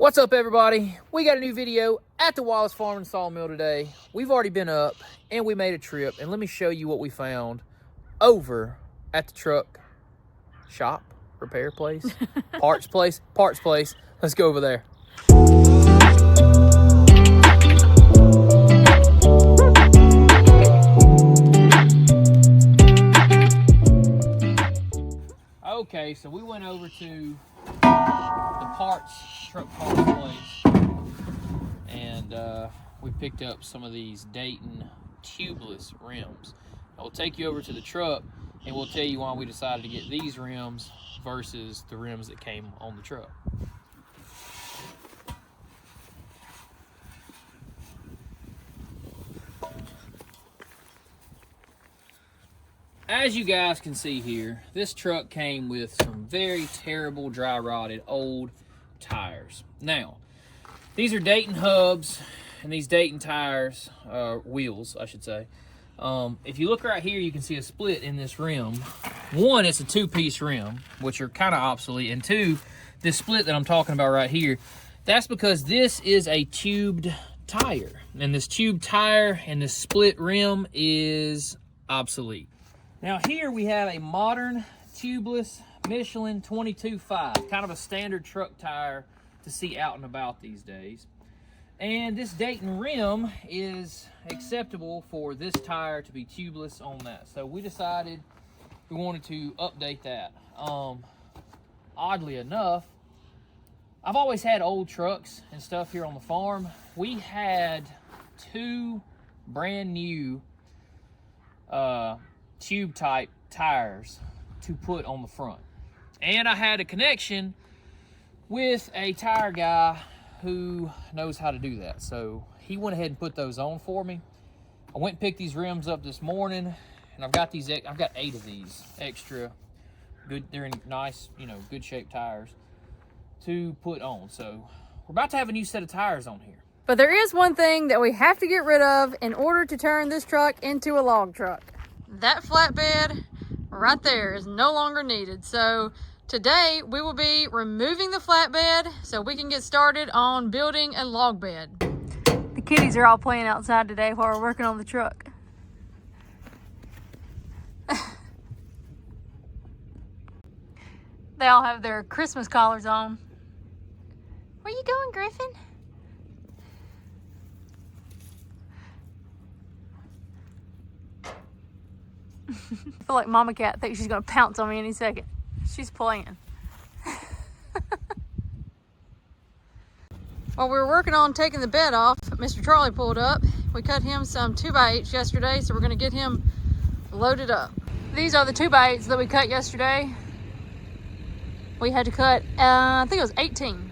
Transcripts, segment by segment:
What's up, everybody? We got a new video at the Wallace Farm and Sawmill today. We've already been up and we made a trip, and let me show you what we found over at the truck shop, repair place, parts place. Let's go over there. Okay, so we went over to the truck parts place, and we picked up some of these Dayton tubeless rims. I'll take you over to the truck and we'll tell you why we decided to get these rims versus the rims that came on the truck. As you guys can see here, this truck came with some very terrible dry rotted old tires. Now, these are Dayton hubs and these Dayton tires, wheels, I should say. If you look right here, you can see a split in this rim. One, it's a two-piece rim, which are kind of obsolete. And two, this split that I'm talking about right here, that's because this is a tubed tire. And this tubed tire and this split rim is obsolete. Now here we have a modern tubeless Michelin 22.5, kind of a standard truck tire to see out and about these days. And this Dayton rim is acceptable for this tire to be tubeless on that. So we decided we wanted to update that. Oddly enough, I've always had old trucks and stuff here on the farm. We had two brand new tube type tires to put on the front, and I had a connection with a tire guy who knows how to do that, so he went ahead and put those on for me. I went and picked these rims up this morning, and I've got 8 of these extra good, they're in nice, good shaped tires to put on. So we're about to have a new set of tires on here. But there is one thing that we have to get rid of in order to turn this truck into a log truck. That flatbed right there is no longer needed. So today we will be removing the flatbed so we can get started on building a log bed. The kitties are all playing outside today while we're working on the truck. They all have their Christmas collars on. Where you going, Griffin? I feel like Mama Cat thinks she's gonna pounce on me any second. She's playing. While we were working on taking the bed off, Mr. Charlie pulled up. We cut him some 2x8s yesterday, so we're gonna get him loaded up. These are the 2x8s that we cut yesterday. We had to cut, I think it was 18.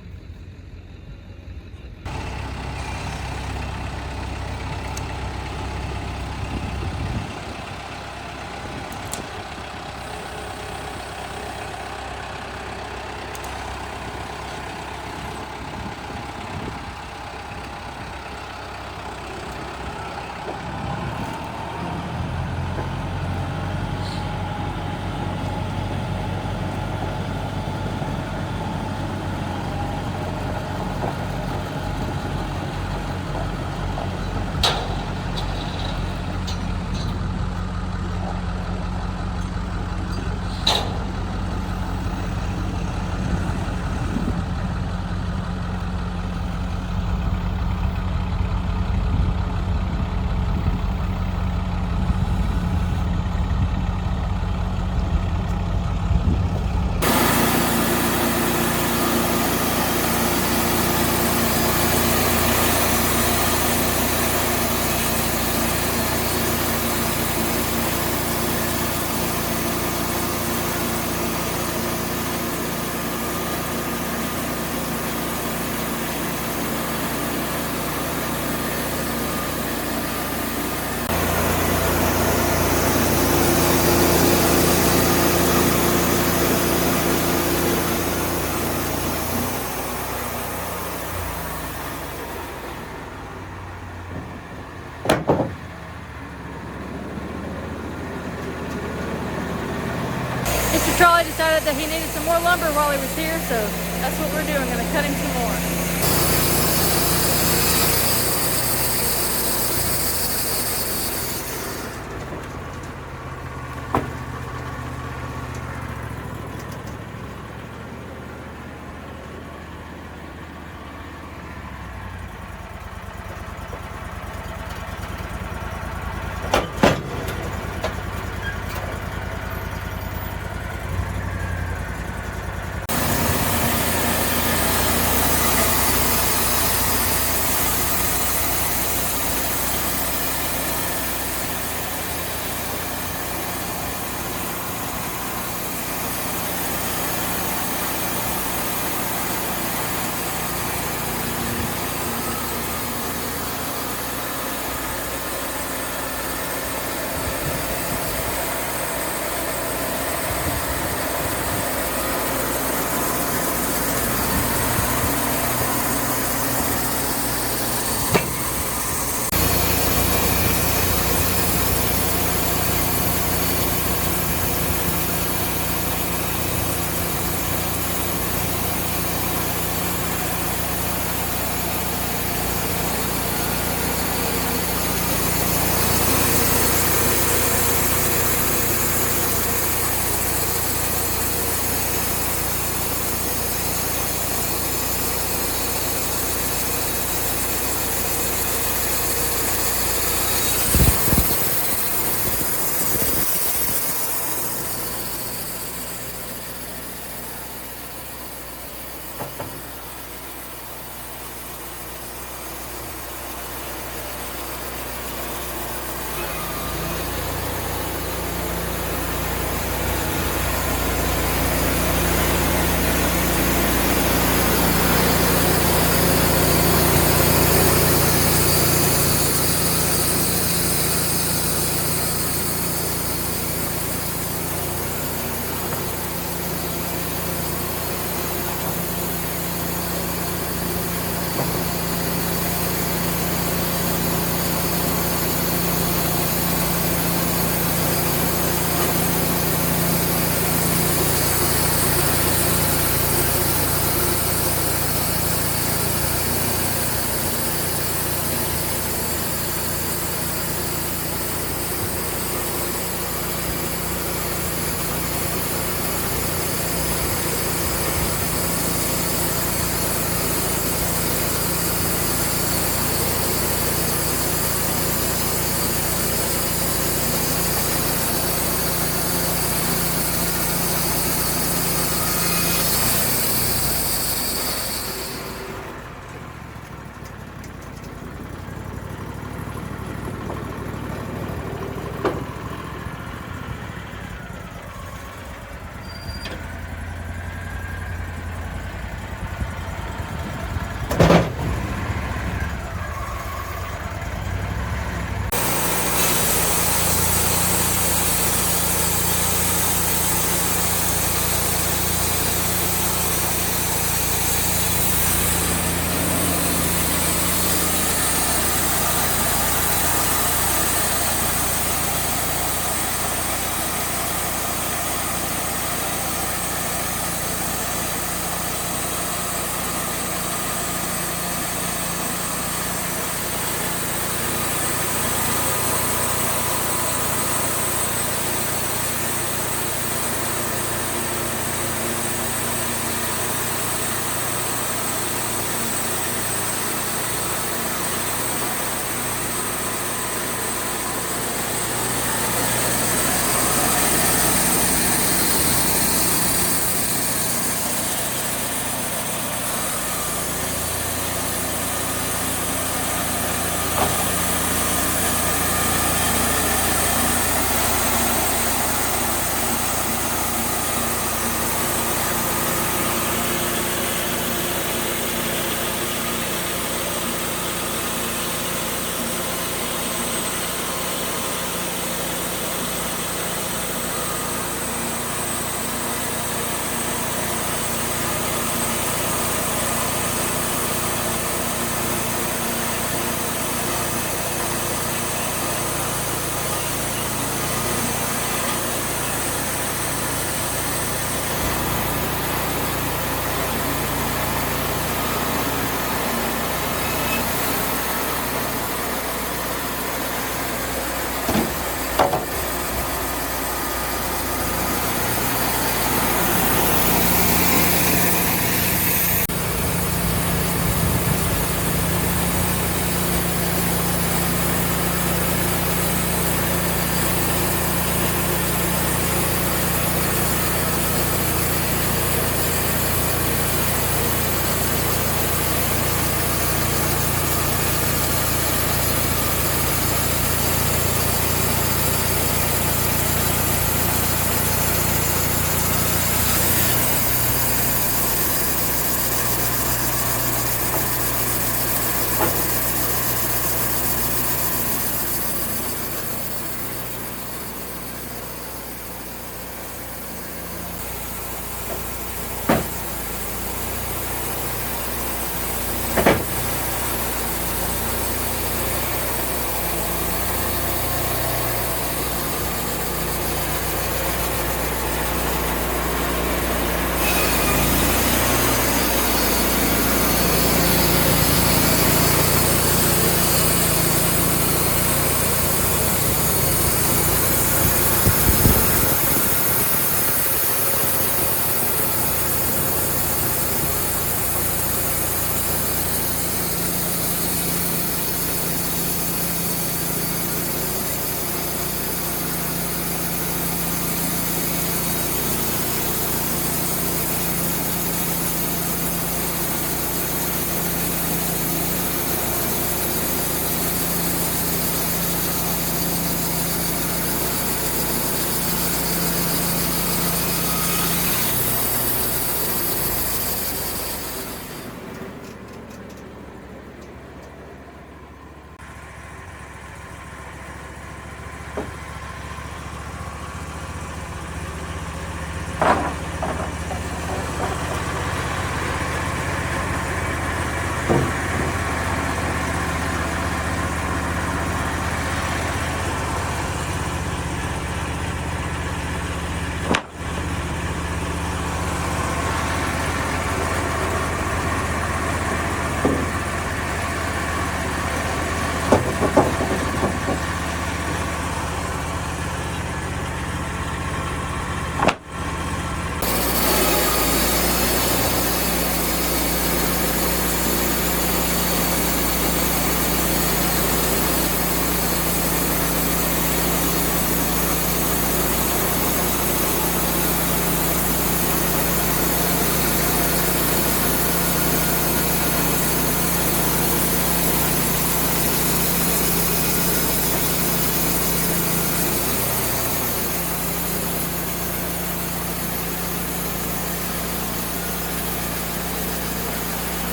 Charlie decided that he needed some more lumber while he was here, so that's what we're doing. Gonna cut him some more.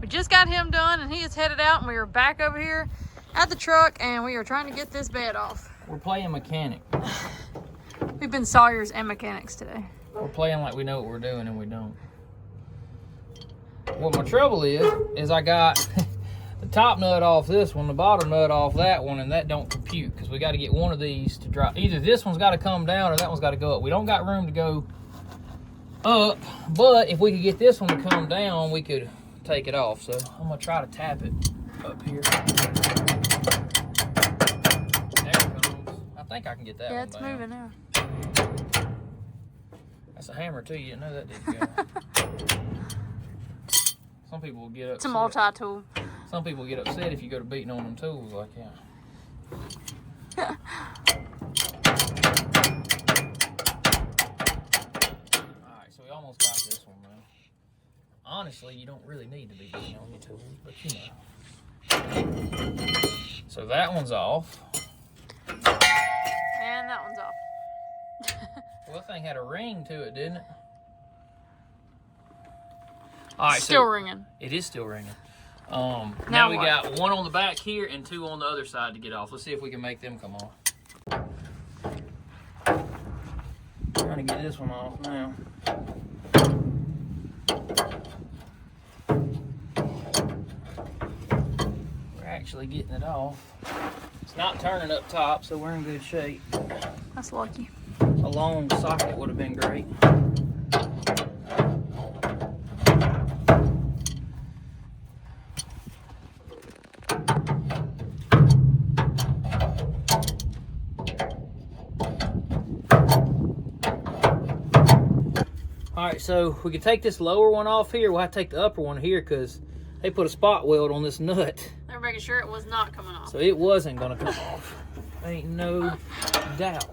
just got him done and he is headed out, and we are back over here at the truck and we are trying to get this bed off. We're playing mechanic. We've been sawyers and mechanics today. We're playing like we know what we're doing and we don't. What my trouble is I got the top nut off this one, the bottom nut off that one, and that don't compute because we got to get one of these to drop. Either this one's got to come down or that one's got to go up. We don't got room to go up, but if we could get this one to come down, we could take it off. So I'm gonna try to tap it up here. There it comes. I think I can get that one down. Yeah, it's moving now. That's a hammer too. You didn't know that, did you? Some people will get upset. It's a multi-tool. Some people get upset if you go to beating on them tools like that. Alright, so we almost got this one now. Honestly, you don't really need to be beating on your tools, but you know. So that one's off. And that one's off. Well, that thing had a ring to it, didn't it? Alright, still ringing. It is still ringing. Now we got one on the back here and two on the other side to get off. Let's see if we can make them come off. Trying to get this one off now. We're actually getting it off. It's not turning up top, so we're in good shape. That's lucky. A long socket would have been great. Alright, so we could take this lower one off here. We'll have to take the upper one here because they put a spot weld on this nut. They're making sure it was not coming off. So it wasn't going to come off. Ain't no doubt.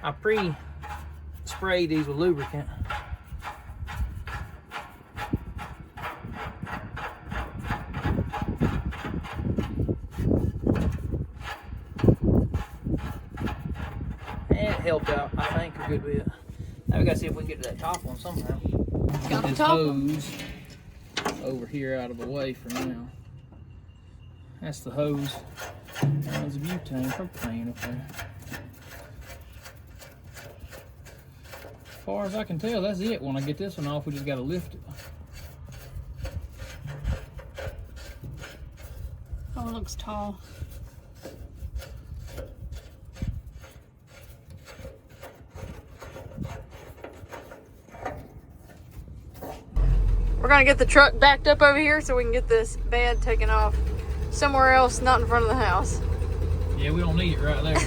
I pre-sprayed these with lubricant. Helped out, I think, a good bit. Now we gotta see if we can get to that top one somehow. Get this hose over here out of the way for now. That's the hose. There's a butane propane up there. As far as I can tell, that's it. When I get this one off, we just gotta lift it. Oh, it looks tall. We're gonna get the truck backed up over here so we can get this bed taken off somewhere else, not in front of the house. Yeah, we don't need it right there.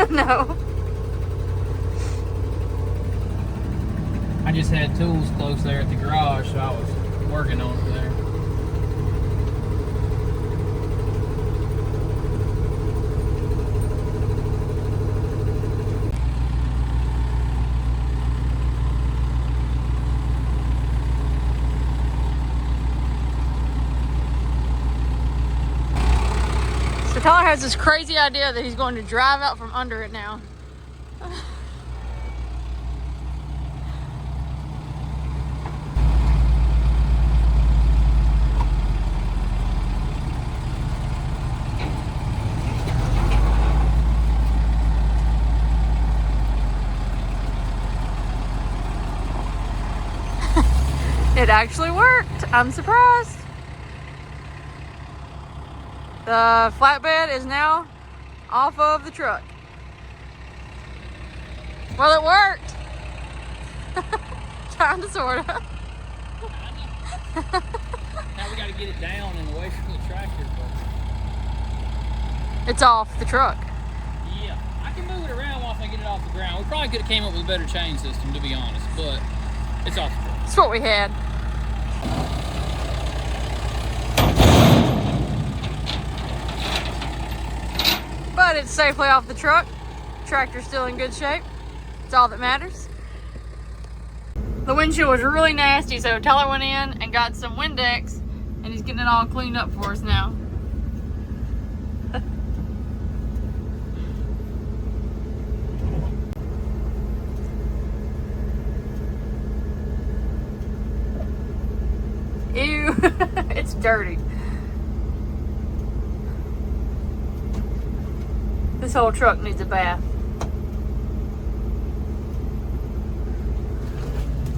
No. I just had tools close there at the garage, so I was working on it there. So Tyler has this crazy idea that he's going to drive out from under it now. It actually worked. I'm surprised. The flatbed is now off of the truck. Well, it worked. Kind of, sort of. Now we got to get it down and away from the tractor. It's off the truck. Yeah, I can move it around once I get it off the ground. We probably could have came up with a better chain system, to be honest, but it's off the truck. That's what we had. But it's safely off the truck. Tractor's still in good shape. It's all that matters. The windshield was really nasty, so Tyler went in and got some Windex, and he's getting it all cleaned up for us now. It's dirty. This whole truck needs a bath.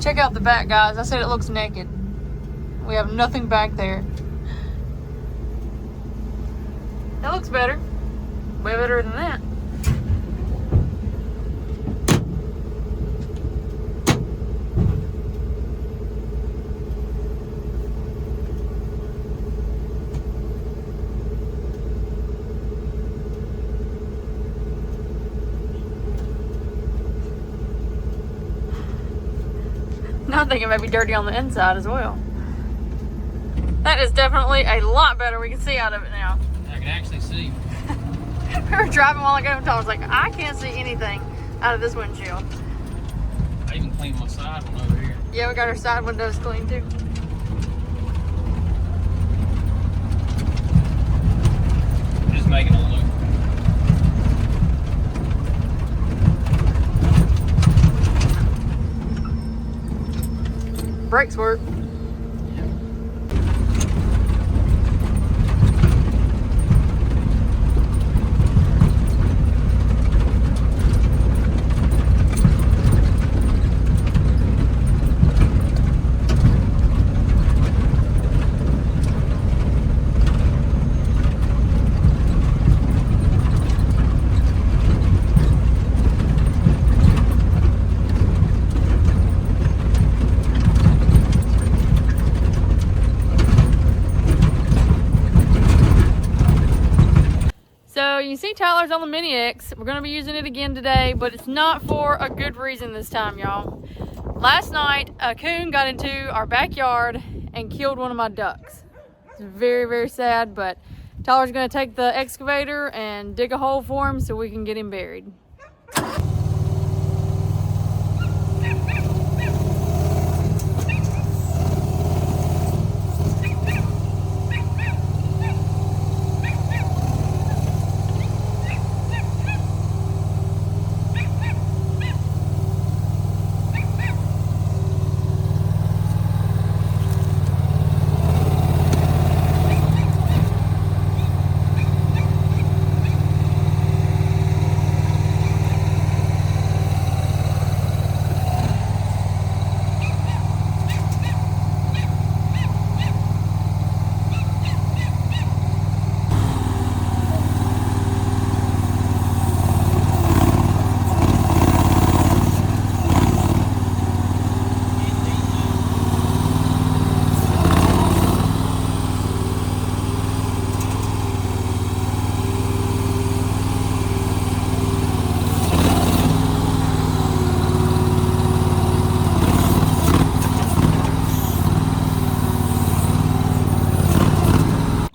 Check out the back, guys. I said it looks naked. We have nothing back there. That looks better. Way better than that. Now I think it may be dirty on the inside as well. That is definitely a lot better. We can see out of it now. I can actually see. We were driving while ago and I was like, I can't see anything out of this windshield. I even cleaned my side one over here. Yeah, we got our side windows clean too. Just making a loop. Brakes work. So you see Tyler's on the Mini X. We're gonna be using it again today, but it's not for a good reason this time, y'all. Last night, a coon got into our backyard and killed one of my ducks. It's very, very sad, but Tyler's gonna take the excavator and dig a hole for him so we can get him buried.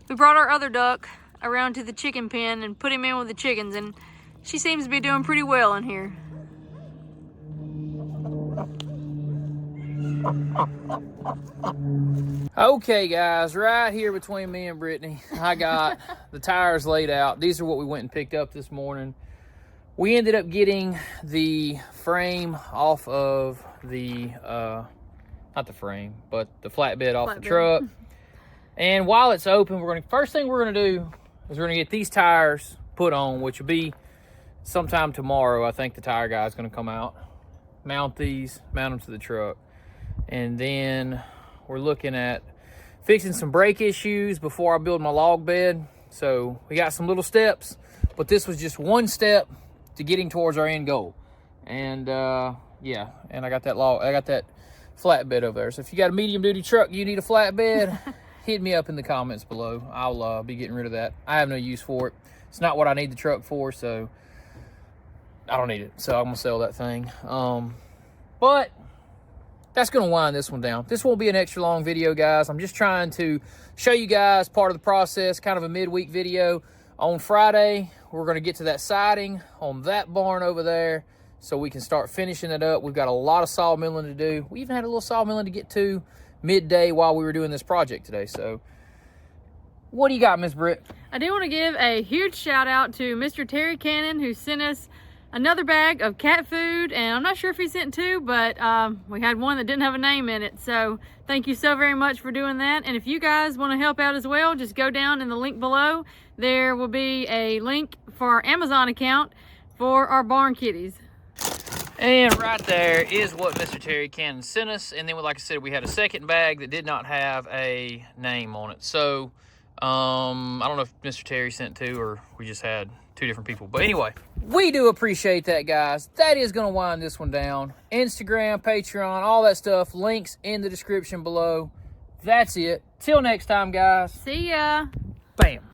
We brought our other duck around to the chicken pen and put him in with the chickens, and she seems to be doing pretty well in here. Okay, guys, right here between me and Brittany, I got the tires laid out. These are what we went and picked up this morning. We ended up getting the frame off of the, not the frame, but the flatbed off the truck. And while it's open, first thing we're gonna do is we're gonna get these tires put on, which will be sometime tomorrow. I think the tire guy's gonna come out, mount them to the truck. And then we're looking at fixing some brake issues before I build my log bed. So we got some little steps, but this was just one step to getting towards our end goal. And yeah, and I got that flatbed over there. So if you got a medium duty truck, you need a flatbed, hit me up in the comments below. I'll be getting rid of that. I have no use for it. It's not what I need the truck for, so I don't need it. So I'm gonna sell that thing. But that's gonna wind this one down. This won't be an extra long video, guys. I'm just trying to show you guys part of the process, kind of a midweek video. On Friday, we're gonna get to that siding on that barn over there so we can start finishing it up. We've got a lot of sawmilling to do. We even had a little sawmilling to get to midday while we were doing this project today. So what do you got, Miss Britt? I do want to give a huge shout out to Mr. Terry Cannon, who sent us another bag of cat food, and I'm not sure if he sent 2, but we had one that didn't have a name in it. So thank you so very much for doing that. And if you guys want to help out as well, just go down in the link below. There will be a link for our Amazon account for our barn kitties. And right there is what Mr. Terry Cannon sent us. And then, like I said, we had a second bag that did not have a name on it. So I don't know if Mr. Terry sent 2 or we just had 2 different people. But anyway, we do appreciate that, guys. That is going to wind this one down. Instagram, Patreon, all that stuff. Links in the description below. That's it. Till next time, guys. See ya. Bam.